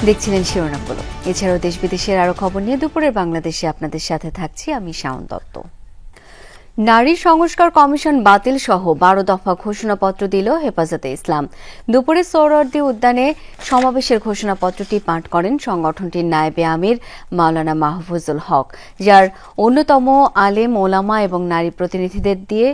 দেখছিলেন শিরোনামগুলো। এছাড়াও দেশ বিদেশের আরো খবর নিয়ে দুপুরের বাংলাদেশে আপনাদের সাথে থাকছি আমি শাওন দত্ত। নারী সংস্কার কমিশন বাতিল সহ 12 দফা ঘোষণাপত্র দিল হেফাজতে ইসলাম। দুপুরে সোহরাওয়ার্দী উদ্যানে সমাবেশের ঘোষণাপত্রটি পাঠ করেন সংগঠনটির নায়েবে আমির মাওলানা মাহফুজুল হক, যার অন্যতম আলেম ওলামা এবং নারী প্রতিনিধিদের দিয়ে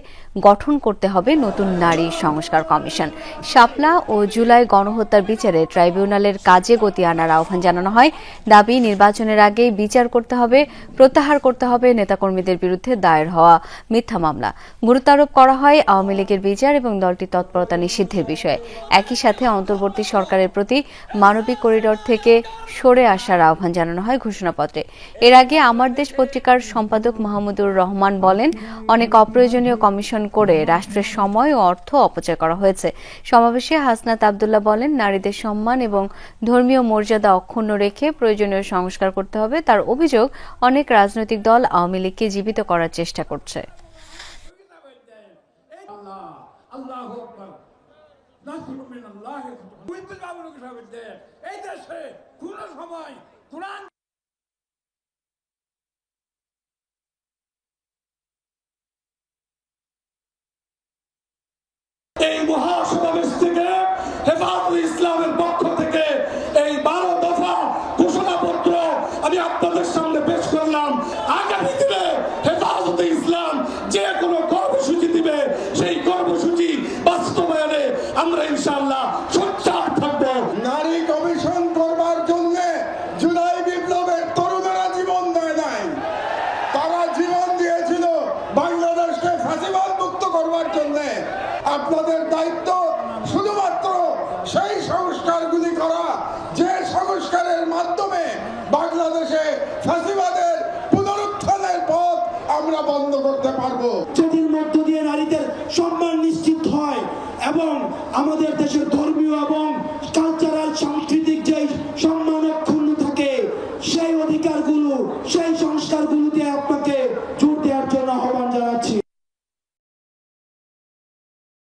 গঠন করতে হবে নতুন নারী সংস্কার কমিশন। শাপলা ও জুলাই গণহত্যার বিচারে ট্রাইব্যুনালের কাজে গতি আনার আহ্বান জানানো হয়। দাবি, নির্বাচনের আগেই বিচার করতে হবে, প্রত্যাহার করতে হবে নেতাকর্মীদের বিরুদ্ধে দায়ের হওয়া মিথ্যা মামলা। গুরুত্ব আরোপ করা হয় আওয়ামী লীগের বিচার এবং দলটির তৎপরতা নিষিদ্ধের বিষয়ে। একই সাথে অন্তর্বর্তী সরকারের প্রতি মানবিক করিডোর থেকে সরে আসার আহ্বান জানানো হয় ঘোষণাপত্রে। এর আগে আমার দেশ পত্রিকার সম্পাদক মাহমুদুর রহমান বলেন, অনেক অপ্রয়োজনীয় কমিশন করে রাষ্ট্রের সময় ও অর্থ অপচয় করা হয়েছে। সমাবেশে হাসনাত আব্দুল্লাহ বলেন, নারীদের সম্মান এবং ধর্মীয় মর্যাদা অক্ষুণ্ণ রেখে প্রয়োজনীয় সংস্কার করতে হবে। তার অভিযোগ, অনেক রাজনৈতিক দল আওয়ামী লীগকে জীবিত করার চেষ্টা করছে। এই মহাসমাবেশ থেকে হেফাজতে ইসলামের পক্ষ থেকে এই 12 দফা ঘোষণাপত্র আমি আপনাদের সামনে পেশ করলাম। আগামী দিনে হেফাজতে ইসলাম যে কোনো কর্মসূচি দিবে, সেই কর্মসূচি বাস্তবায়নে আমরা ইনশাআল্লাহ সোচ্চার থাকবো। নারী কমিশন করবার জন্য জুলাই বিপ্লবের তরুণেরা জীবন দেয় নাই, তারা জীবন দিয়েছিল বাংলাদেশকে ফ্যাসিবাদ মুক্ত করবার জন্য। আপনাদের দায়িত্ব শুধুমাত্র সেই সংস্কারগুলি করা, যে সংস্কারের মাধ্যমে বাংলাদেশে ফ্যাসিবাদের পুনরুত্থানের পথ আমরা বন্ধ করতে পারবো। যেটির মধ্য দিয়ে নারীদের সম্মান নিশ্চিত হয় এবং আমাদের দেশের ধর্মীয় এবং কালচারাল সাংস্কৃতিক যে সম্মান অক্ষুণ্ণ থাকে, সেই অধিকারগুলো, সেই সংস্কারগুলোতে আপনার